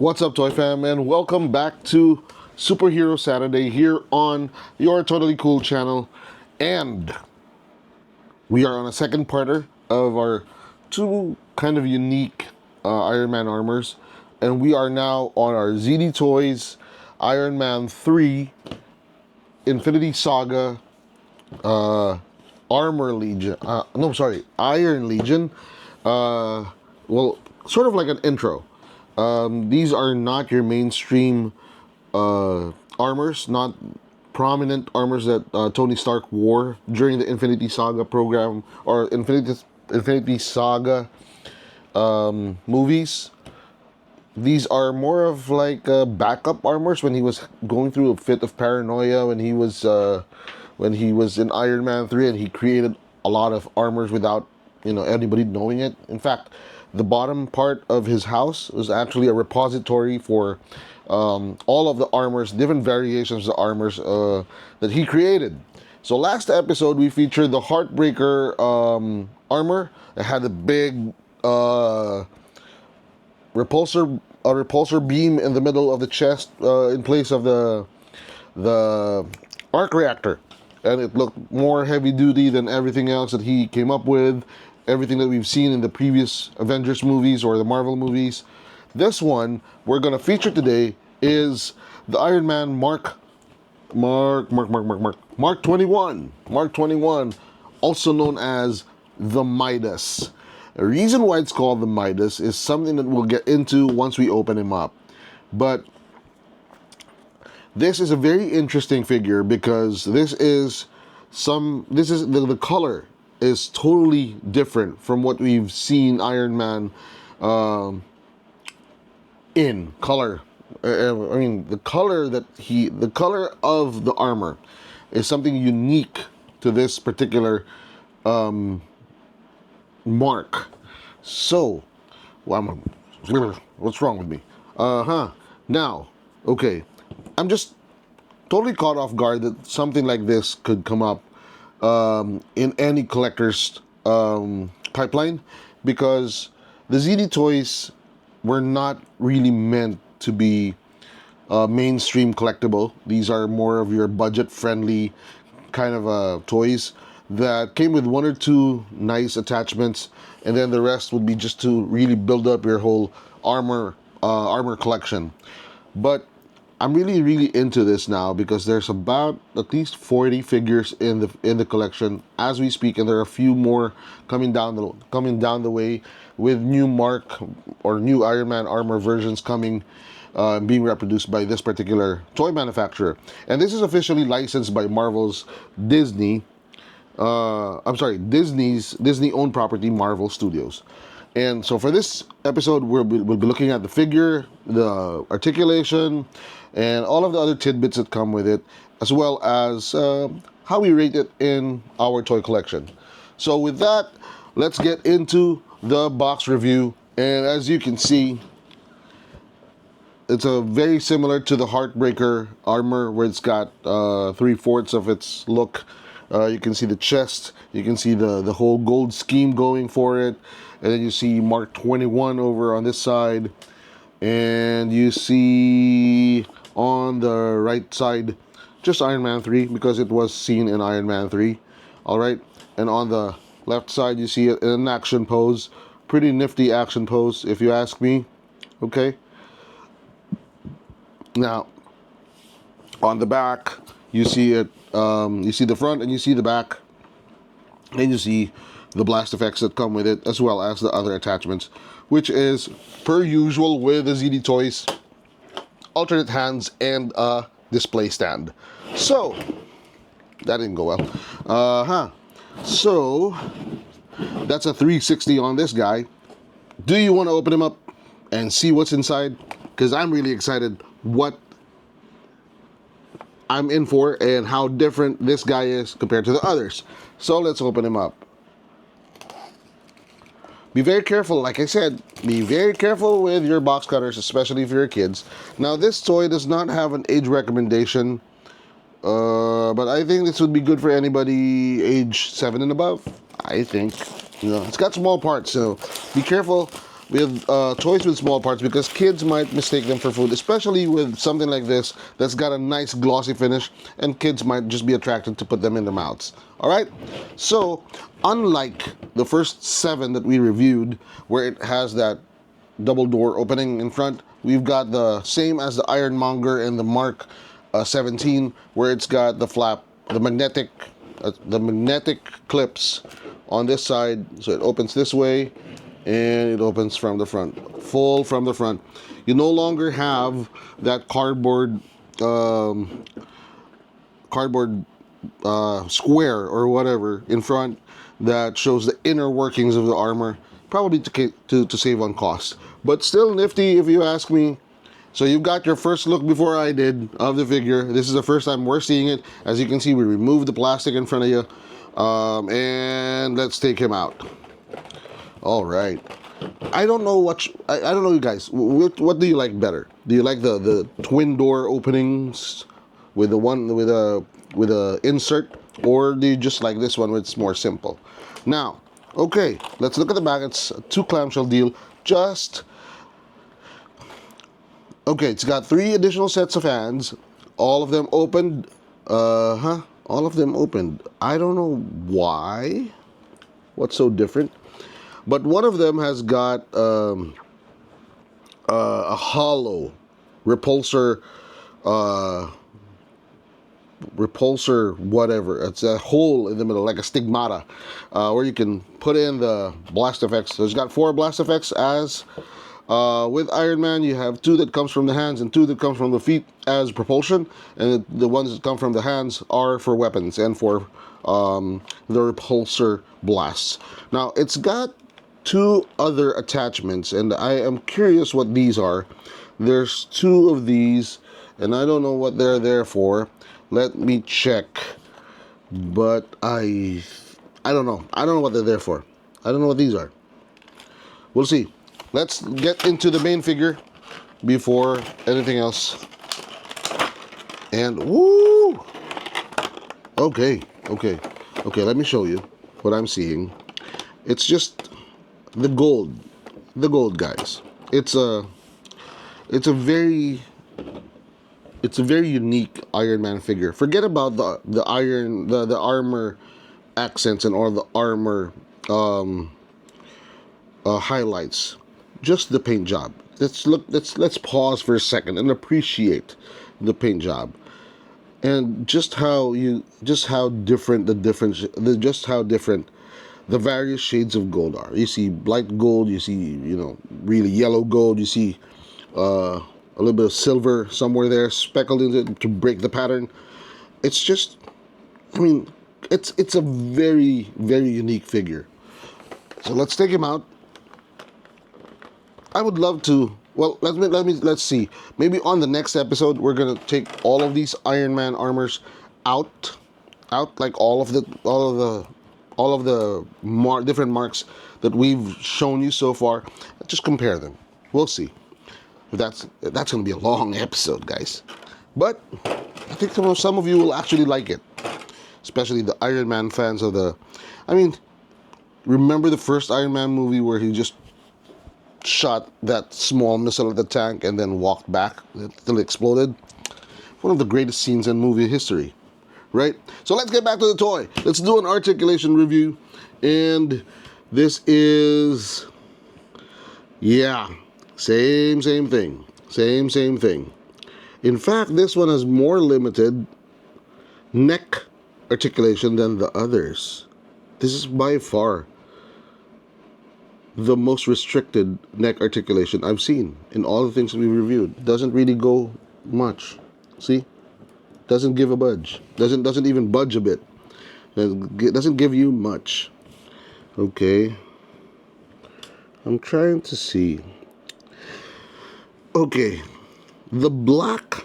What's up, Toy Fam, and welcome back to Superhero Saturday here on your Totally Cool channel. And we are on a second parter of our two kind of unique Iron Man armors. And we are now on our ZD Toys Iron Man 3 Infinity Saga Armor Legion. Iron Legion. Well, sort of like an intro. These are not your mainstream armors, not prominent armors that Tony Stark wore during the Infinity Saga program or Infinity Saga movies. These are more of like backup armors when he was going through a fit of paranoia when he was in Iron Man 3 and he created a lot of armors without anybody knowing it. In fact, the bottom part of his house was actually a repository for all of the armors, different variations of the armors that he created. So last episode we featured the Heartbreaker armor. It had a big repulsor beam in the middle of the chest in place of the arc reactor, and it looked more heavy duty than everything else that he came up with, everything that we've seen in the previous Avengers movies or the Marvel movies. This one we're gonna feature today is the Iron Man Mark 21, also known as the Midas. The reason why it's called the Midas is something that we'll get into once we open him up. But this is a very interesting figure because the color is totally different from what we've seen Iron Man in color. The color of the armor is something unique to this particular Mark. So, what's wrong with me? Now, okay, I'm just totally caught off guard that something like this could come up in any collector's pipeline, because the ZD toys were not really meant to be mainstream collectible. These are more of your budget-friendly kind of toys that came with one or two nice attachments, and then the rest would be just to really build up your whole armor collection. But I'm really into this now because there's about at least 40 figures in the collection as we speak, and there are a few more coming down the way with new Mark or new Iron Man armor versions coming, being reproduced by this particular toy manufacturer. And this is officially licensed by Marvel's Disney's Disney-owned property, Marvel Studios. And so for this episode, we'll be looking at the figure, the articulation, and all of the other tidbits that come with it, as well as how we rate it in our toy collection. So with that, let's get into the box review. And as you can see, it's a very similar to the Heartbreaker armor, where it's got 3/4 of its look. You can see the chest, you can see the whole gold scheme going for it, and then you see Mark 21 over on this side, and you see on the right side just Iron Man 3 because it was seen in Iron Man 3. Alright, and on the left side you see it in an action pose. Pretty nifty action pose if you ask me. Okay, now on the back you see it. You see the front and you see the back, and you see the blast effects that come with it, as well as the other attachments, which is per usual with the ZD toys: alternate hands and a display stand. So that didn't go well. So that's a 360 on this guy. Do you want to open him up and see what's inside? Because I'm really excited what I'm in for and how different this guy is compared to the others. So let's open him up. Be very careful, like I said, be very careful with your box cutters, especially if you're kids. Now, this toy does not have an age recommendation, but I think this would be good for anybody age 7 and above. I think, it's got small parts, so be careful with toys with small parts because kids might mistake them for food, especially with something like this that's got a nice glossy finish, and kids might just be attracted to put them in their mouths. All right. So unlike the first 7 that we reviewed, where it has that double door opening in front, we've got the same as the Ironmonger and the Mark 17, where it's got the flap, the magnetic clips on this side, so it opens this way and it opens from the front, full from the front. You no longer have that cardboard square or whatever in front that shows the inner workings of the armor, probably to save on cost, but still nifty if you ask me. So you've got your first look before I did of the figure. This is the first time we're seeing it. As you can see, we removed the plastic in front of you, and let's take him out. All right. I don't know I don't know, you guys. What do you like better? Do you like the twin door openings with the one with a insert, or do you just like this one, where it's more simple? Now, okay, let's look at the back. It's a 2 clamshell deal. Okay, it's got 3 additional sets of hands, all of them opened. All of them opened. I don't know why. What's so different? But one of them has got a hollow repulsor, whatever. It's a hole in the middle, like a stigmata, where you can put in the blast effects. So it's got 4 blast effects as. With Iron Man, you have 2 that comes from the hands and 2 that comes from the feet as propulsion, and the ones that come from the hands are for weapons and for the repulsor blasts. Now, it's got 2 other attachments, and I am curious what these are. There's 2 of these, and I don't know what they're there for. Let me check. But I don't know. I don't know what they're there for. I don't know what these are. We'll see. Let's get into the main figure before anything else. And woo! Okay, let me show you what I'm seeing. It's just the gold, guys. It's a very unique Iron Man figure. Forget about the armor accents and all the armor highlights. Just the paint job. Let's pause for a second and appreciate the paint job, and just how different the various shades of gold are. You see light gold, you see really yellow gold, you see a little bit of silver somewhere there speckled into it to break the pattern. It's just, it's a very, very unique figure. So let's take him out. I would love to. Well, let's see. Maybe on the next episode, we're gonna take all of these Iron Man armors out, like all of the different marks that we've shown you so far. Just compare them. We'll see. That's gonna be a long episode, guys. But I think some of you will actually like it, especially the Iron Man fans of the. Remember the first Iron Man movie where he just shot that small missile at the tank and then walked back until it exploded? One of the greatest scenes in movie history, right? So let's get back to the toy. Let's do an articulation review. And this is, same thing. Same thing. In fact, this one has more limited neck articulation than the others. This is by far the most restricted neck articulation I've seen in all the things we reviewed. Doesn't really go much. See? Doesn't give a budge. Doesn't even budge a bit. Doesn't give you much. Okay. I'm trying to see. Okay. The black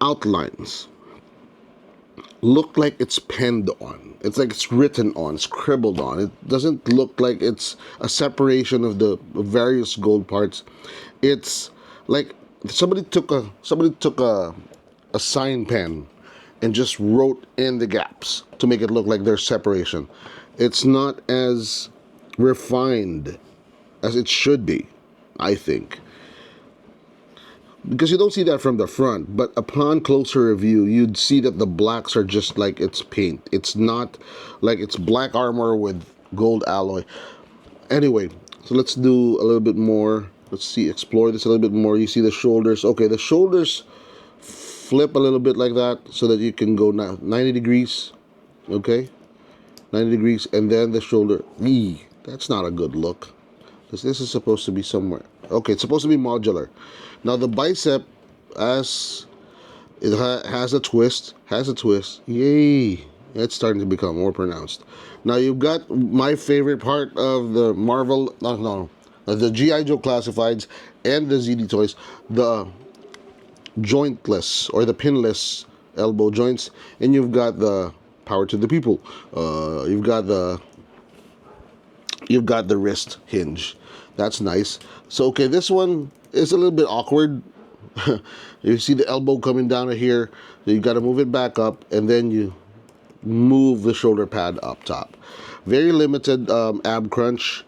outlines look like it's penned on. It's like it's written on, scribbled on. It doesn't look like it's a separation of the various gold parts. It's like somebody took a sign pen and just wrote in the gaps to make it look like there's separation. It's not as refined as it should be. I think. Because you don't see that from the front, but upon closer review, you'd see that the blacks are just like it's paint. It's not like it's black armor with gold alloy. Anyway, so let's do a little bit more. Let's see, explore this a little bit more. You see the shoulders. Okay, the shoulders flip a little bit like that so that you can go now 90 degrees. Okay, 90 degrees, and then the shoulder. That's not a good look. This is supposed to be somewhere. Okay, it's supposed to be modular. Now the bicep, as it has a twist, Yay! It's starting to become more pronounced. Now you've got my favorite part of the Marvel, no, the GI Joe classifieds and the ZD toys, the jointless or the pinless elbow joints, and you've got the power to the people. You've got the wrist hinge. That's nice. So okay, this one is a little bit awkward. You see the elbow coming down to here. So you got to move it back up, and then you move the shoulder pad up top. Very limited ab crunch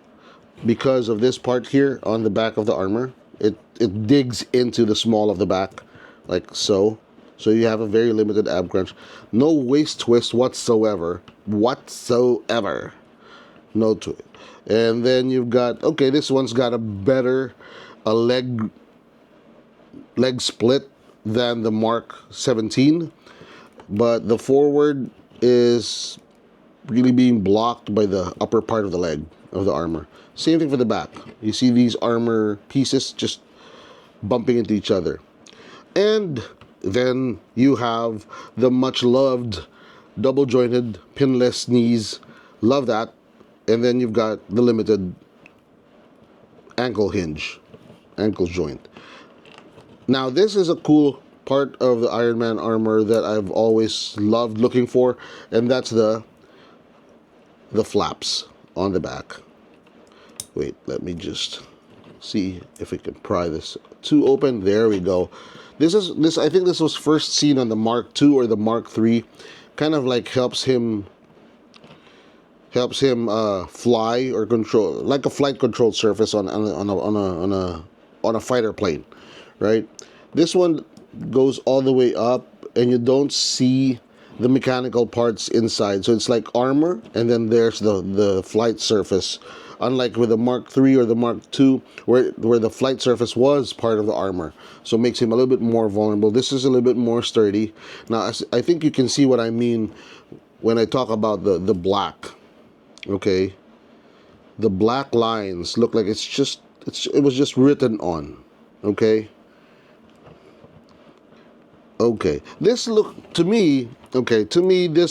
because of this part here on the back of the armor. It digs into the small of the back, like so. So you have a very limited ab crunch. No waist twist whatsoever. No to it. And then you've got, okay, this one's got a leg split than the Mark 17, but the forward is really being blocked by the upper part of the leg of the armor. Same thing for the back. You see these armor pieces just bumping into each other. And then you have the much loved double jointed pinless knees. Love that. And then you've got the limited ankle joint. Now this is a cool part of the Iron Man armor that I've always loved looking for, and that's the flaps on the back. Wait, let me just see if we can pry this two open. There we go. This I think this was first seen on the Mark II or the Mark III. Kind of like helps him fly or control, like a flight control surface on a fighter plane, right? This one goes all the way up, and you don't see the mechanical parts inside. So it's like armor, and then there's the flight surface. Unlike with the Mark III or the Mark II, where the flight surface was part of the armor, so it makes him a little bit more vulnerable. This is a little bit more sturdy. Now I think you can see what I mean when I talk about the black. Okay, the black lines look like it was just written on. Okay, this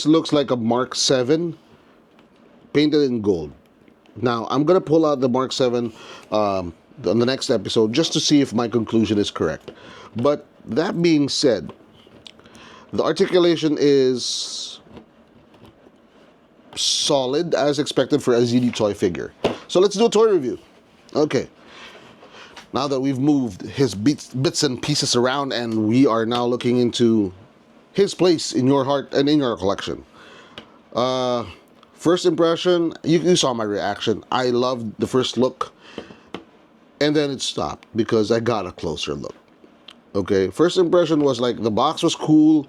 looks like a Mark 7 painted in gold. Now I'm gonna pull out the Mark 7 on the next episode just to see if my conclusion is correct. But that being said, the articulation is solid as expected for a ZD toy figure. So let's do a toy review. Okay, now that we've moved his bits and pieces around, and we are now looking into his place in your heart and in your collection. First impression, you saw my reaction. I loved the first look, and then it stopped because I got a closer look. Okay, first impression was like the box was cool,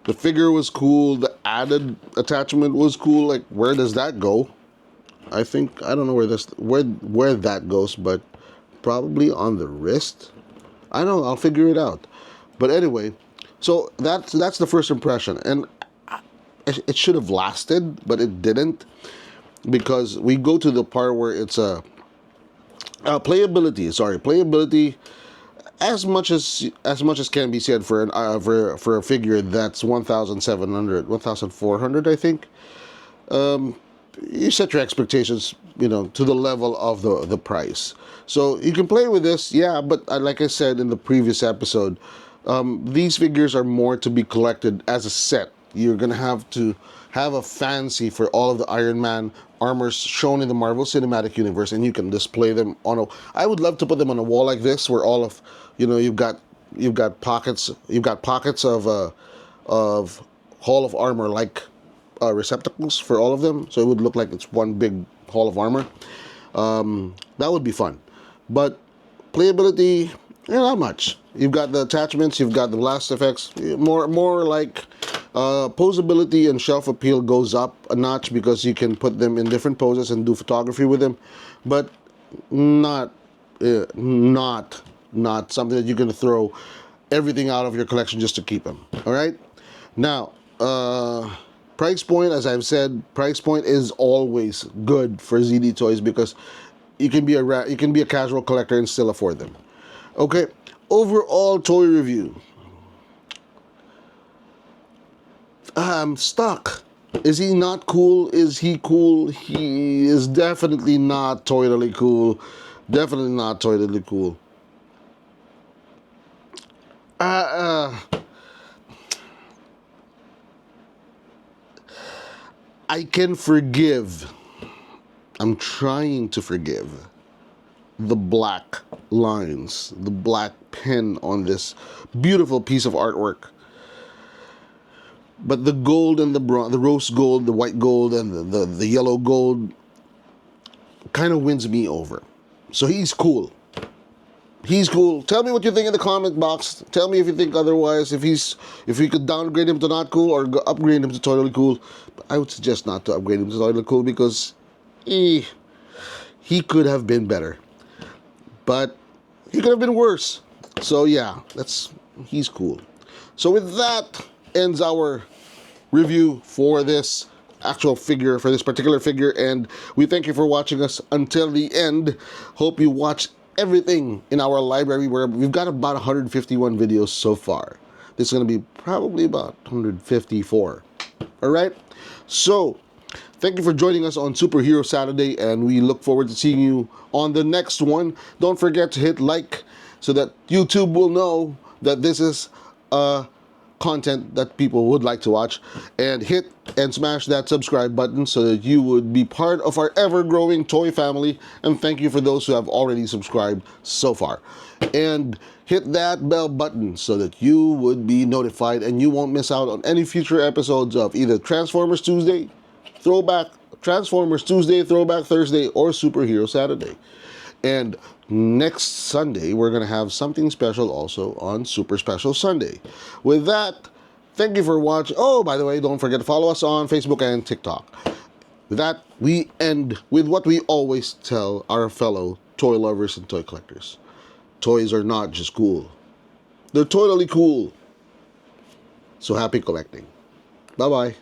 the figure was cool, the added attachment was cool. Like, where does that go? I don't know where that goes, but probably on the wrist. I don't know, I'll figure it out. But anyway, so that's the first impression, and it should have lasted, but it didn't, because we go to the part where it's playability. As much as can be said for a figure that's 1,400, I think. You set your expectations, to the level of the price. So you can play with this, yeah, but like I said in the previous episode, these figures are more to be collected as a set. You're gonna have to have a fancy for all of the Iron Man armors shown in the Marvel Cinematic Universe, and you can display them I would love to put them on a wall like this, where all of you've got pockets of Hall of Armor like receptacles for all of them, so it would look like it's one big Hall of Armor. That would be fun, but Playability, not much. You've got the attachments, you've got the blast effects. More like posability and shelf appeal goes up a notch because you can put them in different poses and do photography with them, but not not something that you're going to throw everything out of your collection just to keep them. All right. Now, price point, as I've said, price point is always good for ZD toys because you can be a casual collector and still afford them. Okay. Overall toy review. I'm stuck. Is he not cool? Is he cool? He is definitely not totally cool. Definitely not totally cool. I can forgive. I'm trying to forgive the black lines, the black pen on this beautiful piece of artwork. But the gold and the rose gold, the white gold, and the yellow gold kind of wins me over. So he's cool. He's cool. Tell me what you think in the comment box. Tell me if you think otherwise. If we could downgrade him to not cool or upgrade him to totally cool. But I would suggest not to upgrade him to totally cool because he could have been better. But he could have been worse. So yeah, he's cool. So with that ends our review for this actual figure, for this particular figure, and we thank you for watching us until the end. Hope you watch everything in our library where we've got about 151 videos so far. This is going to be probably about 154. All right. So thank you for joining us on Superhero Saturday, and we look forward to seeing you on the next one. Don't forget to hit like so that YouTube will know that this is content that people would like to watch, and hit and smash that subscribe button so that you would be part of our ever-growing toy family. And thank you for those who have already subscribed so far. And hit that bell button so that you would be notified and you won't miss out on any future episodes of either Transformers Tuesday, Transformers Tuesday, Throwback Thursday, or Superhero Saturday. And next Sunday, we're going to have something special also on Super Special Sunday. With that, thank you for watching. Oh, by the way, don't forget to follow us on Facebook and TikTok. With that, we end with what we always tell our fellow toy lovers and toy collectors. Toys are not just cool. They're totally cool. So happy collecting. Bye-bye.